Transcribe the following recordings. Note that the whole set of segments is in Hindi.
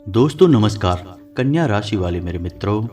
दोस्तों नमस्कार। कन्या राशि वाले मेरे मित्रों,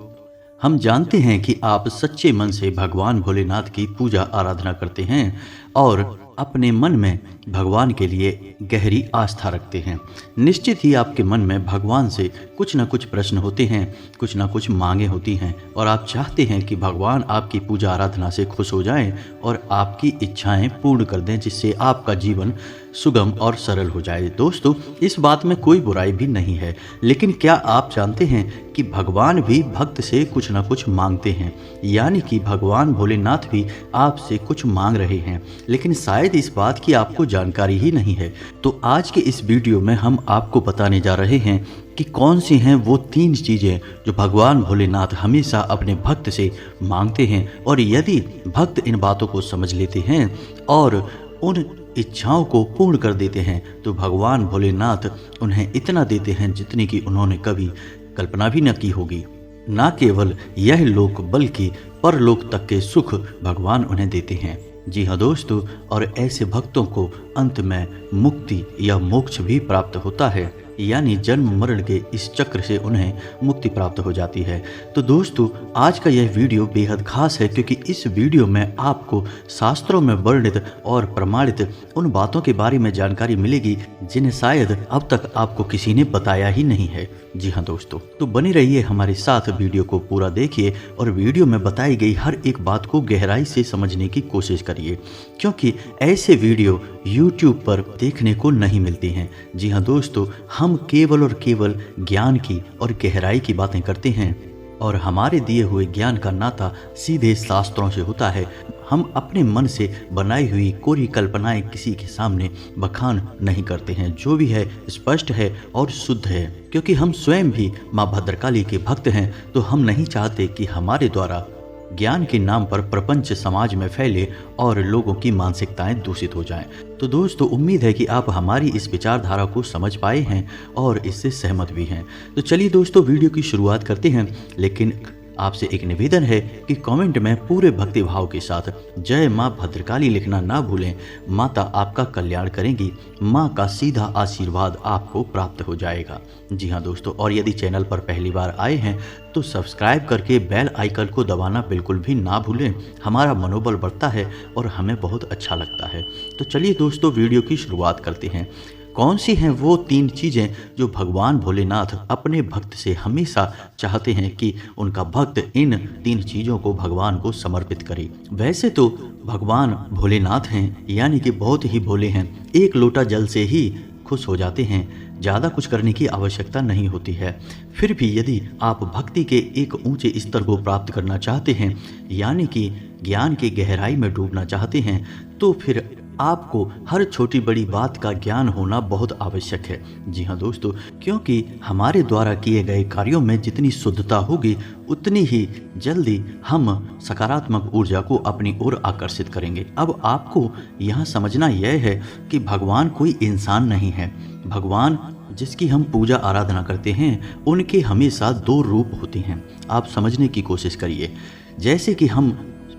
हम जानते हैं कि आप सच्चे मन से भगवान भोलेनाथ की पूजा आराधना करते हैं और अपने मन में भगवान के लिए गहरी आस्था रखते हैं। निश्चित ही आपके मन में भगवान से कुछ ना कुछ प्रश्न होते हैं, कुछ ना कुछ मांगे होती हैं और आप चाहते हैं कि भगवान आपकी पूजा आराधना से खुश हो जाएं और आपकी इच्छाएं पूर्ण कर दें, जिससे आपका जीवन सुगम और सरल हो जाए। दोस्तों, इस बात में कोई बुराई भी नहीं है, लेकिन क्या आप जानते हैं कि भगवान भी भक्त से कुछ ना कुछ मांगते हैं, यानी कि भगवान भोलेनाथ भी आपसे कुछ मांग रहे हैं, लेकिन शायद इस बात की आपको जानकारी ही नहीं है। तो आज के इस वीडियो में हम आपको बताने जा रहे हैं कि कौन सी हैं वो 3 चीज़ें जो भगवान भोलेनाथ हमेशा अपने भक्त से मांगते हैं, और यदि भक्त इन बातों को समझ लेते हैं और उन इच्छाओं को पूर्ण कर देते हैं तो भगवान भोलेनाथ उन्हें इतना देते हैं जितनी कि उन्होंने कभी कल्पना भी न की होगी। न केवल यह लोक बल्कि परलोक तक के सुख भगवान उन्हें देते हैं। जी हाँ दोस्तों, और ऐसे भक्तों को अंत में मुक्ति या मोक्ष भी प्राप्त होता है, यानी जन्म मरण के इस चक्र से उन्हें मुक्ति प्राप्त हो जाती है। तो दोस्तों, आज का यह वीडियो बेहद खास है क्योंकि इस वीडियो में आपको शास्त्रों में वर्णित और प्रमाणित उन बातों के बारे में जानकारी मिलेगी जिन्हें शायद अब तक आपको किसी ने बताया ही नहीं है। जी हाँ दोस्तों, तो बने रहिए हमारे साथ, वीडियो को पूरा देखिए और वीडियो में बताई गई हर एक बात को गहराई से समझने की कोशिश करिए, क्योंकि ऐसे वीडियो YouTube पर देखने को नहीं मिलती हैं। जी हाँ दोस्तों, हम केवल और केवल ज्ञान की और गहराई की बातें करते हैं और हमारे दिए हुए ज्ञान का नाता सीधे शास्त्रों से होता है। हम अपने मन से बनाई हुई कोरी कल्पनाएं किसी के सामने बखान नहीं करते हैं। जो भी है स्पष्ट है और शुद्ध है, क्योंकि हम स्वयं भी माँ भद्रकाली के भक्त हैं, तो हम नहीं चाहते कि हमारे द्वारा ज्ञान के नाम पर प्रपंच समाज में फैले और लोगों की मानसिकताएं दूषित हो जाएं। तो दोस्तों, उम्मीद है कि आप हमारी इस विचारधारा को समझ पाए हैं और इससे सहमत भी हैं। तो चलिए दोस्तों, वीडियो की शुरुआत करते हैं, लेकिन आपसे एक निवेदन है कि कमेंट में पूरे भक्ति भाव के साथ जय माँ भद्रकाली लिखना ना भूलें। माता आपका कल्याण करेंगी, माँ का सीधा आशीर्वाद आपको प्राप्त हो जाएगा। जी हाँ दोस्तों, और यदि चैनल पर पहली बार आए हैं तो सब्सक्राइब करके बेल आइकन को दबाना बिल्कुल भी ना भूलें। हमारा मनोबल बढ़ता है और हमें बहुत अच्छा लगता है। तो चलिए दोस्तों, वीडियो की शुरुआत करते हैं। कौन सी हैं वो 3 चीज़ें जो भगवान भोलेनाथ अपने भक्त से हमेशा चाहते हैं कि उनका भक्त इन 3 चीज़ों को भगवान को समर्पित करे। वैसे तो भगवान भोलेनाथ हैं, यानी कि बहुत ही भोले हैं, एक लोटा जल से ही खुश हो जाते हैं, ज़्यादा कुछ करने की आवश्यकता नहीं होती है। फिर भी यदि आप भक्ति के एक ऊंचे स्तर को प्राप्त करना चाहते हैं, यानी कि ज्ञान की गहराई में डूबना चाहते हैं, तो फिर आपको हर छोटी बड़ी बात का ज्ञान होना बहुत आवश्यक है। जी हाँ दोस्तों, क्योंकि हमारे द्वारा किए गए कार्यों में जितनी शुद्धता होगी उतनी ही जल्दी हम सकारात्मक ऊर्जा को अपनी ओर आकर्षित करेंगे। अब आपको यहाँ समझना यह है कि भगवान कोई इंसान नहीं है। भगवान जिसकी हम पूजा आराधना करते हैं उनके हमेशा 2 रूप होते हैं। आप समझने की कोशिश करिए। जैसे कि हम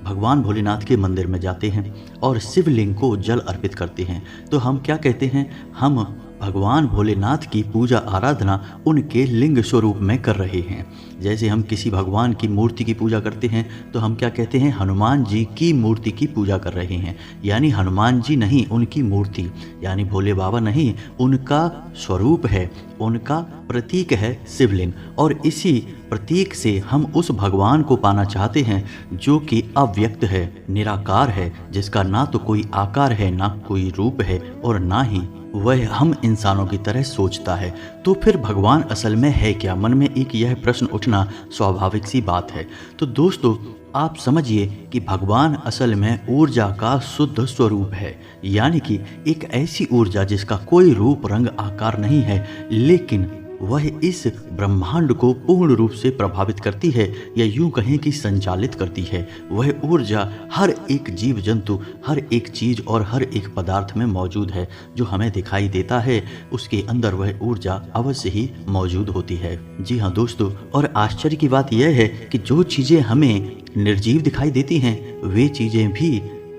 भगवान भोलेनाथ के मंदिर में जाते हैं और शिवलिंग को जल अर्पित करते हैं, तो हम क्या कहते हैं? हम भगवान भोलेनाथ की पूजा आराधना उनके लिंग स्वरूप में कर रहे हैं। जैसे हम किसी भगवान की मूर्ति की पूजा करते हैं तो हम क्या कहते हैं? हनुमान जी की मूर्ति की पूजा कर रहे हैं, यानी हनुमान जी नहीं, उनकी मूर्ति, यानी भोले बाबा नहीं, उनका स्वरूप है, उनका प्रतीक है शिवलिंग। और इसी प्रतीक से हम उस भगवान को पाना चाहते हैं जो कि अव्यक्त है, निराकार है, जिसका ना तो कोई आकार है, ना कोई रूप है और ना ही वह हम इंसानों की तरह सोचता है। तो फिर भगवान असल में है क्या? मन में एक यह प्रश्न उठना स्वाभाविक सी बात है। तो दोस्तों, आप समझिए कि भगवान असल में ऊर्जा का शुद्ध स्वरूप है, यानी कि एक ऐसी ऊर्जा जिसका कोई रूप रंग आकार नहीं है, लेकिन वह इस ब्रह्मांड को पूर्ण रूप से प्रभावित करती है, या यूं कहें कि संचालित करती है। वह ऊर्जा हर एक जीव जंतु, हर एक चीज़ और हर एक पदार्थ में मौजूद है। जो हमें दिखाई देता है उसके अंदर वह ऊर्जा अवश्य ही मौजूद होती है। जी हाँ दोस्तों, और आश्चर्य की बात यह है कि जो चीज़ें हमें निर्जीव दिखाई देती हैं वे चीज़ें भी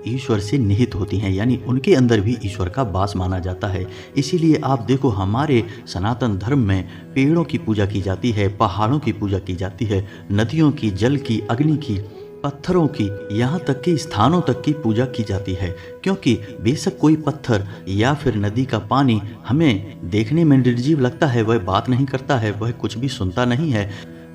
ईश्वर से निहित होती हैं, यानी उनके अंदर भी ईश्वर का वास माना जाता है। इसीलिए आप देखो हमारे सनातन धर्म में पेड़ों की पूजा की जाती है, पहाड़ों की पूजा की जाती है, नदियों की, जल की, अग्नि की, पत्थरों की, यहाँ तक कि स्थानों तक की पूजा की जाती है। क्योंकि बेशक कोई पत्थर या फिर नदी का पानी हमें देखने में निर्जीव लगता है, वह बात नहीं करता है, वह कुछ भी सुनता नहीं है,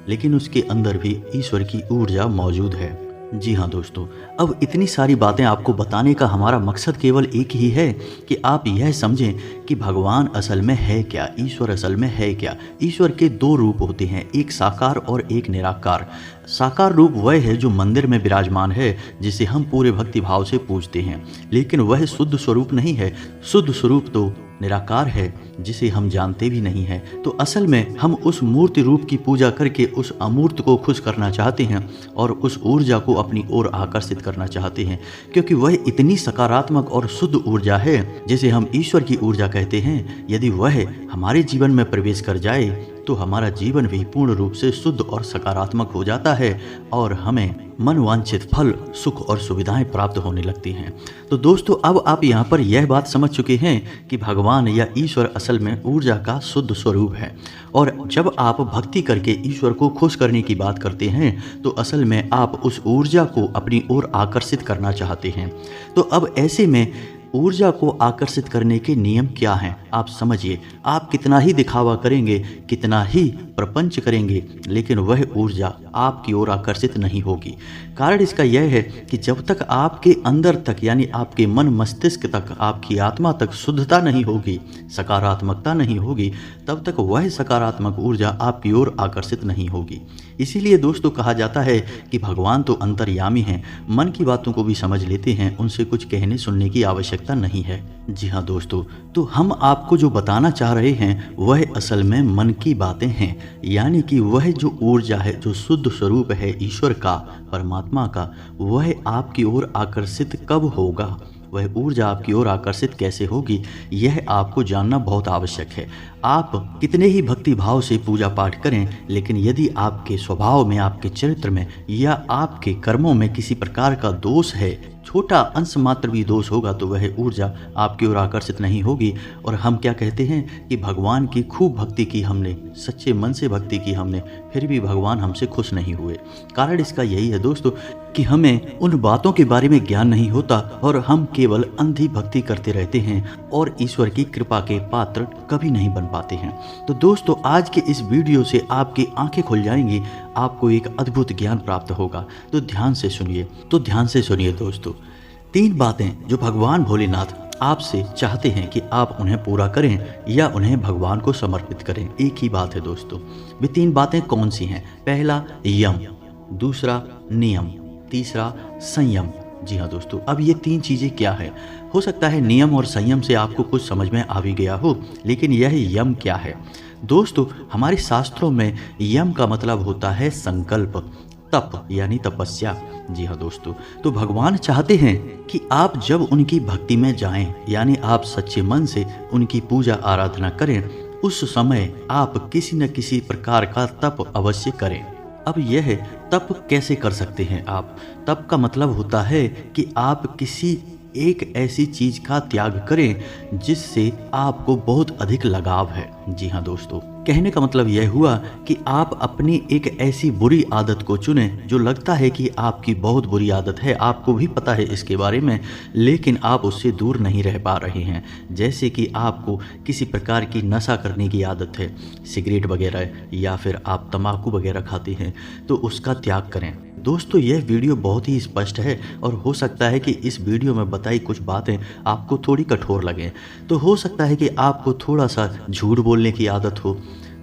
लेकिन उसके अंदर भी ईश्वर की ऊर्जा मौजूद है। जी हाँ दोस्तों, अब इतनी सारी बातें आपको बताने का हमारा मकसद केवल एक ही है कि आप यह समझें कि भगवान असल में है क्या, ईश्वर असल में है क्या। ईश्वर के दो रूप होते हैं, एक साकार और एक निराकार। साकार रूप वह है जो मंदिर में विराजमान है, जिसे हम पूरे भक्ति भाव से पूजते हैं, लेकिन वह शुद्ध स्वरूप नहीं है। शुद्ध स्वरूप तो निराकार है, जिसे हम जानते भी नहीं हैं। तो असल में हम उस मूर्ति रूप की पूजा करके उस अमूर्त को खुश करना चाहते हैं और उस ऊर्जा को अपनी ओर आकर्षित करना चाहते हैं, क्योंकि वह इतनी सकारात्मक और शुद्ध ऊर्जा है जिसे हम ईश्वर की ऊर्जा कहते हैं। यदि वह हमारे जीवन में प्रवेश कर जाए तो हमारा जीवन भी पूर्ण रूप से शुद्ध और सकारात्मक हो जाता है और हमें मनवांछित फल, सुख और सुविधाएं प्राप्त होने लगती हैं। तो दोस्तों, अब आप यहाँ पर यह बात समझ चुके हैं कि भगवान या ईश्वर असल में ऊर्जा का शुद्ध स्वरूप है। और जब आप भक्ति करके ईश्वर को खुश करने की बात करते हैं तो असल में आप उस ऊर्जा को अपनी ओर आकर्षित करना चाहते हैं। तो अब ऐसे में ऊर्जा को आकर्षित करने के नियम क्या हैं, आप समझिए। आप कितना ही दिखावा करेंगे, कितना ही प्रपंच करेंगे, लेकिन वह ऊर्जा आपकी ओर आकर्षित नहीं होगी। कारण इसका यह है कि जब तक आपके अंदर तक, यानी आपके मन मस्तिष्क तक, आपकी आत्मा तक शुद्धता नहीं होगी, सकारात्मकता नहीं होगी, तब तक वह सकारात्मक ऊर्जा आपकी ओर आकर्षित नहीं होगी। इसीलिए दोस्तों कहा जाता है कि भगवान तो अंतर्यामी हैं, मन की बातों को भी समझ लेते हैं, उनसे कुछ कहने सुनने की आवश्यकता नहीं है। जी हाँ दोस्तों, तो हम आपको जो बताना चाह रहे हैं वह असल में मन की बातें हैं, यानी कि वह जो ऊर्जा है, जो शुद्ध स्वरूप है ईश्वर का, परमात्मा का, वह आपकी ओर आकर्षित कब होगा, वह ऊर्जा आपकी ओर आकर्षित कैसे होगी, यह आपको जानना बहुत आवश्यक है। आप कितने ही भक्ति भाव से पूजा पाठ करें, लेकिन यदि आपके स्वभाव में, आपके चरित्र में या आपके कर्मों में किसी प्रकार का दोष है, छोटा अंश मात्र भी दोष होगा, तो वह ऊर्जा आपकी ओर आकर्षित नहीं होगी। और हम क्या कहते हैं कि भगवान की खूब भक्ति की हमने, सच्चे मन से भक्ति की हमने, फिर भी भगवान हमसे खुश नहीं हुए। कारण इसका यही है दोस्तों कि हमें उन बातों के बारे में ज्ञान नहीं होता और हम केवल अंधी भक्ति करते रहते हैं और ईश्वर की कृपा के पात्र कभी नहीं बन पाते हैं। तो दोस्तों, आज के इस वीडियो से आपकी आंखें खुल जाएंगी, आपको एक अद्भुत ज्ञान प्राप्त होगा। तो ध्यान से सुनिए दोस्तों। 3 बातें जो भगवान भोलेनाथ आपसे चाहते हैं कि आप उन्हें पूरा करें या उन्हें भगवान को समर्पित करें, एक ही बात है दोस्तों। वे 3 बातें कौन सी हैं? पहला यम, दूसरा नियम, तीसरा संयम। जी हाँ दोस्तों, अब ये 3 चीज़ें क्या है? हो सकता है नियम और संयम से आपको कुछ समझ में आ भी गया हो, लेकिन यह यम क्या है? दोस्तों, हमारे शास्त्रों में यम का मतलब होता है संकल्प, तप यानी तपस्या। जी हाँ दोस्तों, तो भगवान चाहते हैं कि आप जब उनकी भक्ति में जाएं, यानी आप सच्चे मन से उनकी पूजा आराधना करें, उस समय आप किसी न किसी प्रकार का तप अवश्य करें। अब यह तप कैसे कर सकते हैं आप? तप का मतलब होता है कि आप किसी एक ऐसी चीज का त्याग करें जिससे आपको बहुत अधिक लगाव है। जी हाँ दोस्तों, कहने का मतलब यह हुआ कि आप अपनी एक ऐसी बुरी आदत को चुनें जो लगता है कि आपकी बहुत बुरी आदत है, आपको भी पता है इसके बारे में, लेकिन आप उससे दूर नहीं रह पा रहे हैं। जैसे कि आपको किसी प्रकार की नशा करने की आदत है, सिगरेट वगैरह, या फिर आप तंबाकू वगैरह खाते हैं, तो उसका त्याग करें। दोस्तों, यह वीडियो बहुत ही स्पष्ट है और हो सकता है कि इस वीडियो में बताई कुछ बातें आपको थोड़ी कठोर लगें, तो हो सकता है कि आपको थोड़ा सा झूठ बोलने की आदत हो,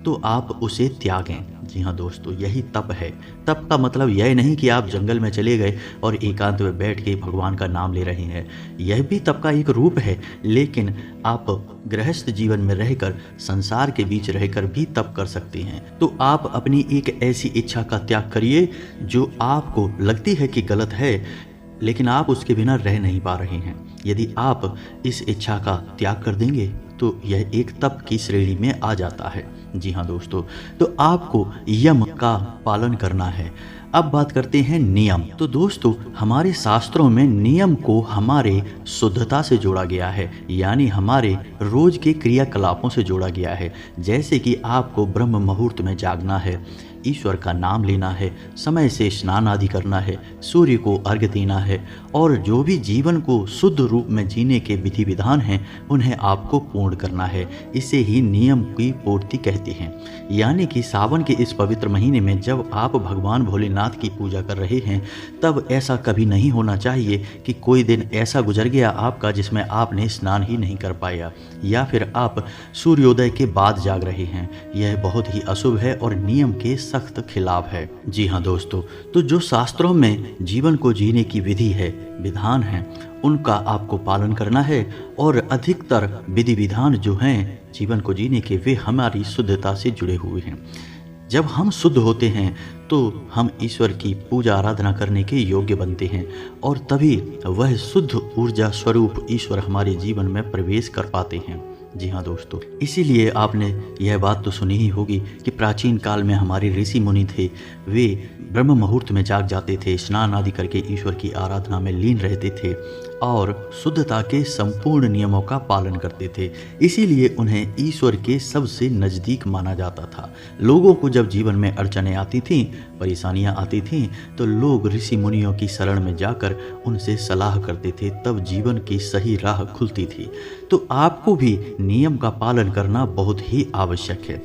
तो आप उसे त्यागें। जी हाँ दोस्तों, यही तप है। तप का मतलब यह नहीं कि आप जंगल में चले गए और एकांत में बैठ के भगवान का नाम ले रहे हैं, यह भी तप का एक रूप है, लेकिन आप गृहस्थ जीवन में रहकर, संसार के बीच रहकर भी तप कर सकते हैं। तो आप अपनी एक ऐसी इच्छा का त्याग करिए जो आपको लगती है कि गलत है, लेकिन आप उसके बिना रह नहीं पा रहे हैं। यदि आप इस इच्छा का त्याग कर देंगे तो यह एक तप की श्रेणी में आ जाता है। जी हाँ दोस्तों, तो आपको यम का पालन करना है। अब बात करते हैं नियम। तो दोस्तों, हमारे शास्त्रों में नियम को हमारे शुद्धता से जोड़ा गया है, यानी हमारे रोज के क्रियाकलापों से जोड़ा गया है। जैसे कि आपको ब्रह्म मुहूर्त में जागना है, ईश्वर का नाम लेना है, समय से स्नान आदि करना है, सूर्य को अर्घ्य देना है, और जो भी जीवन को शुद्ध रूप में जीने के विधि विधान हैं उन्हें आपको पूर्ण करना है। इसे ही नियम की पूर्ति कहते हैं। यानी कि सावन के इस पवित्र महीने में जब आप भगवान भोलेनाथ की पूजा कर रहे हैं, तब ऐसा कभी नहीं होना चाहिए कि कोई दिन ऐसा गुजर गया आपका जिसमें आपने स्नान ही नहीं कर पाया, या फिर आप सूर्योदय के बाद जाग रहे हैं। यह बहुत ही अशुभ है और नियम के सख्त खिलाफ है। जी हाँ दोस्तों, तो जो शास्त्रों में जीवन को जीने की विधि है, विधान है, उनका आपको पालन करना है। और अधिकतर विधि विधान जो हैं जीवन को जीने के, वे हमारी शुद्धता से जुड़े हुए हैं। जब हम शुद्ध होते हैं तो हम ईश्वर की पूजा आराधना करने के योग्य बनते हैं, और तभी वह शुद्ध ऊर्जा स्वरूप ईश्वर हमारे जीवन में प्रवेश कर पाते हैं। जी हाँ दोस्तों, इसीलिए आपने यह बात तो सुनी ही होगी कि प्राचीन काल में हमारे ऋषि मुनि थे, वे ब्रह्म मुहूर्त में जाग जाते थे, स्नान आदि करके ईश्वर की आराधना में लीन रहते थे और शुद्धता के संपूर्ण नियमों का पालन करते थे। इसीलिए उन्हें ईश्वर के सबसे नज़दीक माना जाता था। लोगों को जब जीवन में अड़चनें आती थीं, परेशानियां आती थीं, तो लोग ऋषि मुनियों की शरण में जाकर उनसे सलाह करते थे, तब जीवन की सही राह खुलती थी। तो आपको भी नियम का पालन करना बहुत ही आवश्यक है।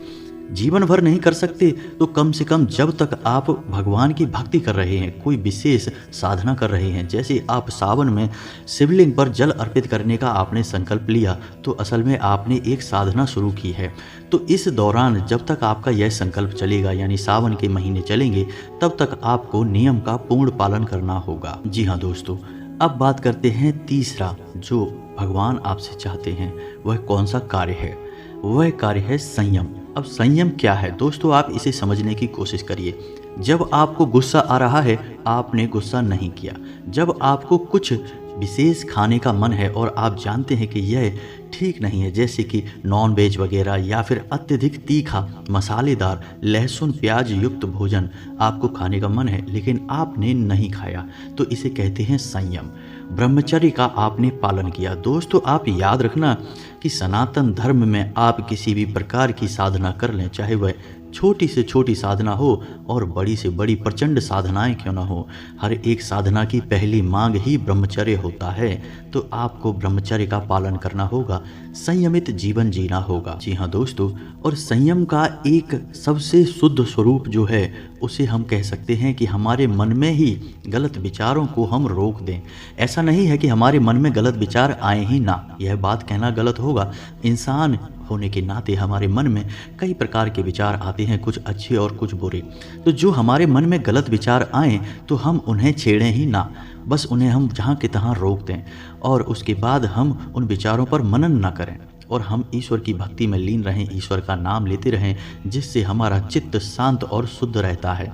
जीवन भर नहीं कर सकते तो कम से कम जब तक आप भगवान की भक्ति कर रहे हैं, कोई विशेष साधना कर रहे हैं, जैसे आप सावन में शिवलिंग पर जल अर्पित करने का आपने संकल्प लिया, तो असल में आपने एक साधना शुरू की है। तो इस दौरान जब तक आपका यह संकल्प चलेगा, यानी सावन के महीने चलेंगे, तब तक आपको नियम का पूर्ण पालन करना होगा। जी हाँ दोस्तों, अब बात करते हैं तीसरा जो भगवान आपसे चाहते हैं, वह कौन सा कार्य है? वह कार्य है संयम। अब संयम क्या है दोस्तों, आप इसे समझने की कोशिश करिए। जब आपको गुस्सा आ रहा है, आपने गुस्सा नहीं किया। जब आपको कुछ विशेष खाने का मन है और आप जानते हैं कि यह ठीक नहीं है, जैसे कि नॉन वेज वगैरह या फिर अत्यधिक तीखा, मसालेदार, लहसुन प्याज युक्त भोजन आपको खाने का मन है लेकिन आपने नहीं खाया, तो इसे कहते हैं संयम। ब्रह्मचर्य का आपने पालन किया। दोस्तों, आप याद रखना कि सनातन धर्म में आप किसी भी प्रकार की साधना कर लें, चाहे वह छोटी से छोटी साधना हो और बड़ी से बड़ी प्रचंड साधनाएं क्यों ना हो, हर एक साधना की पहली मांग ही ब्रह्मचर्य होता है। तो आपको ब्रह्मचर्य का पालन करना होगा, संयमित जीवन जीना होगा। जी हाँ दोस्तों, और संयम का एक सबसे शुद्ध स्वरूप जो है, उसे हम कह सकते हैं कि हमारे मन में ही गलत विचारों को हम रोक दें। ऐसा नहीं है कि हमारे मन में गलत विचार आए ही ना, यह बात कहना गलत होगा। इंसान होने के नाते हमारे मन में कई प्रकार के विचार आते हैं, कुछ अच्छे और कुछ बुरे। तो जो हमारे मन में गलत विचार आए तो हम उन्हें छेड़ें ही ना, बस उन्हें हम जहाँ के तहाँ रोक दें और उसके बाद हम उन विचारों पर मनन ना करें और हम ईश्वर की भक्ति में लीन रहें, ईश्वर का नाम लेते रहें, जिससे हमारा चित्त शांत और शुद्ध रहता है।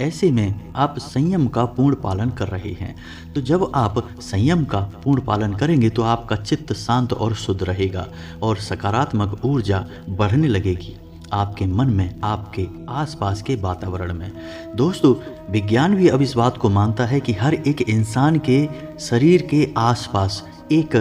ऐसे में आप संयम का पूर्ण पालन कर रहे हैं। तो जब आप संयम का पूर्ण पालन करेंगे तो आपका चित्त शांत और शुद्ध रहेगा और सकारात्मक ऊर्जा बढ़ने लगेगी आपके मन में, आपके आसपास के वातावरण में। दोस्तों, विज्ञान भी अब इस बात को मानता है कि हर एक इंसान के शरीर के आसपास एक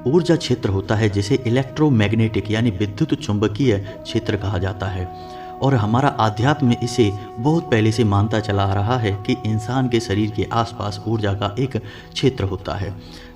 ऊर्जा क्षेत्र होता है, जिसे इलेक्ट्रोमैग्नेटिक यानी विद्युत चुंबकीय क्षेत्र कहा जाता है। और हमारा आध्यात्म इसे बहुत पहले से मानता चला आ रहा है कि इंसान के शरीर के आसपास ऊर्जा का एक क्षेत्र होता है।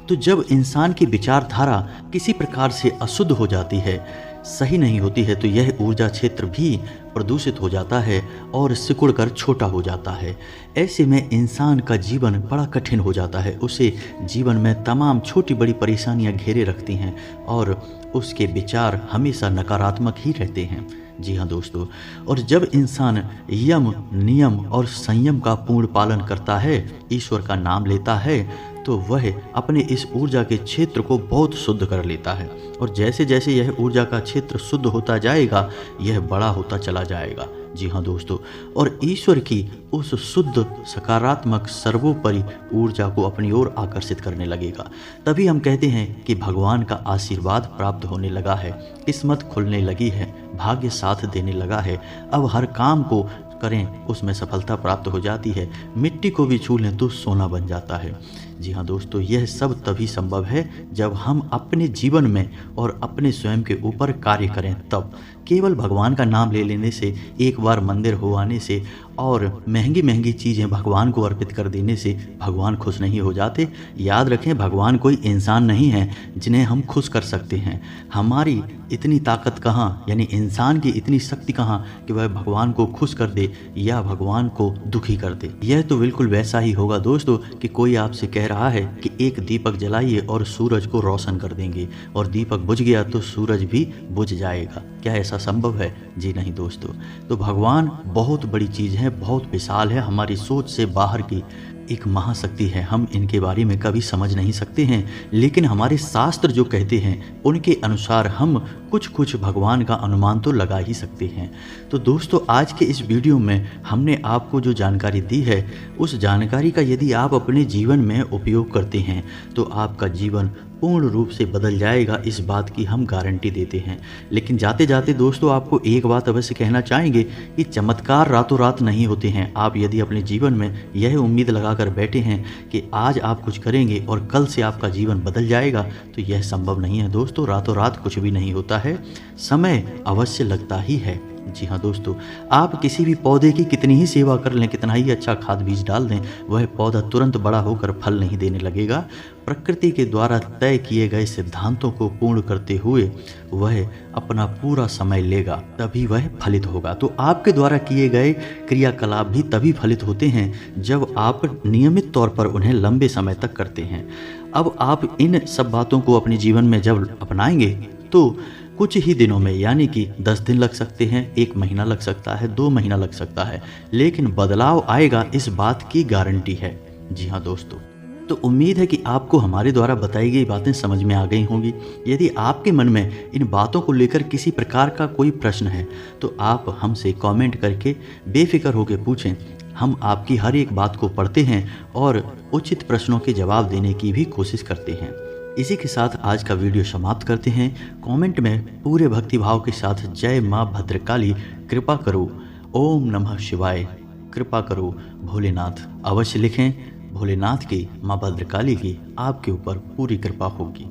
तो जब इंसान की विचारधारा किसी प्रकार से अशुद्ध हो जाती है, सही नहीं होती है, तो यह ऊर्जा क्षेत्र भी प्रदूषित हो जाता है और सिकुड़कर छोटा हो जाता है। ऐसे में इंसान का जीवन बड़ा कठिन हो जाता है, उसे जीवन में तमाम छोटी बड़ी परेशानियां घेरे रखती हैं और उसके विचार हमेशा नकारात्मक ही रहते हैं। जी हाँ दोस्तों, और जब इंसान यम, नियम और संयम का पूर्ण पालन करता है, ईश्वर का नाम लेता है, तो वह अपने इस ऊर्जा के क्षेत्र को बहुत शुद्ध कर लेता है, और जैसे जैसे यह ऊर्जा का क्षेत्र शुद्ध होता जाएगा, यह बड़ा होता चला जाएगा। जी हाँ दोस्तों, और ईश्वर की उस शुद्ध सकारात्मक सर्वोपरि ऊर्जा को अपनी ओर आकर्षित करने लगेगा। तभी हम कहते हैं कि भगवान का आशीर्वाद प्राप्त होने लगा है, किस्मत खुलने लगी है, भाग्य साथ देने लगा है। अब हर काम को करें उसमें सफलता प्राप्त हो जाती है, मिट्टी को भी छू लें तो सोना बन जाता है। जी हाँ दोस्तों, यह सब तभी संभव है जब हम अपने जीवन में और अपने स्वयं के ऊपर कार्य करें। तब केवल भगवान का नाम ले लेने से, एक बार मंदिर हो आने से और महंगी महंगी चीज़ें भगवान को अर्पित कर देने से भगवान खुश नहीं हो जाते। याद रखें, भगवान कोई इंसान नहीं है जिन्हें हम खुश कर सकते हैं। हमारी इतनी ताकत कहाँ, यानी इंसान की इतनी शक्ति कहाँ कि वह भगवान को खुश कर दे या भगवान को दुखी कर दे। यह तो बिल्कुल वैसा ही होगा दोस्तों कि कोई आपसे कह रहा है कि एक दीपक जलाइए और सूरज को रोशन कर देंगे, और दीपक बुझ गया तो सूरज भी बुझ जाएगा। क्या ऐसा संभव है? जी नहीं दोस्तों। तो भगवान बहुत बड़ी चीज़ है, बहुत विशाल है, हमारी सोच से बाहर की एक महाशक्ति है। हम इनके बारे में कभी समझ नहीं सकते हैं, लेकिन हमारे शास्त्र जो कहते हैं उनके अनुसार हम कुछ कुछ भगवान का अनुमान तो लगा ही सकते हैं। तो दोस्तों, आज के इस वीडियो में हमने आपको जो जानकारी दी है, उस जानकारी का यदि आप अपने जीवन में उपयोग करते हैं तो आपका जीवन पूर्ण रूप से बदल जाएगा, इस बात की हम गारंटी देते हैं। लेकिन जाते जाते दोस्तों, आपको एक बात अवश्य कहना चाहेंगे कि चमत्कार रातों रात नहीं होते हैं। आप यदि अपने जीवन में यह उम्मीद लगाकर बैठे हैं कि आज आप कुछ करेंगे और कल से आपका जीवन बदल जाएगा, तो यह संभव नहीं है दोस्तों। रातों रात कुछ भी नहीं होता है, समय अवश्य लगता ही है। जी हाँ दोस्तों, आप किसी भी पौधे की कितनी ही सेवा कर लें, कितना ही अच्छा खाद बीज डाल दें, वह पौधा तुरंत बड़ा होकर फल नहीं देने लगेगा। प्रकृति के द्वारा तय किए गए सिद्धांतों को पूर्ण करते हुए वह अपना पूरा समय लेगा, तभी वह फलित होगा। तो आपके द्वारा किए गए क्रियाकलाप भी तभी फलित होते हैं जब आप नियमित तौर पर उन्हें लंबे समय तक करते हैं। अब आप इन सब बातों को अपने जीवन में जब अपनाएंगे तो कुछ ही दिनों में, यानी कि 10 दिन लग सकते हैं, 1 महीना लग सकता है, 2 महीना लग सकता है, लेकिन बदलाव आएगा, इस बात की गारंटी है। जी हाँ दोस्तों, तो उम्मीद है कि आपको हमारे द्वारा बताई गई बातें समझ में आ गई होंगी। यदि आपके मन में इन बातों को लेकर किसी प्रकार का कोई प्रश्न है तो आप हमसे कमेंट करके बेफिक्र होकर पूछें। हम आपकी हर एक बात को पढ़ते हैं और उचित प्रश्नों के जवाब देने की भी कोशिश करते हैं। इसी के साथ आज का वीडियो समाप्त करते हैं। कमेंट में पूरे भक्तिभाव के साथ जय माँ भद्रकाली, कृपा करो, ओम नमः शिवाय, कृपा करो भोलेनाथ अवश्य लिखें। भोलेनाथ की, माँ भद्रकाली की आपके ऊपर पूरी कृपा होगी।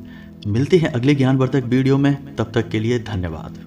मिलते हैं अगले ज्ञानवर्धक वीडियो में, तब तक के लिए धन्यवाद।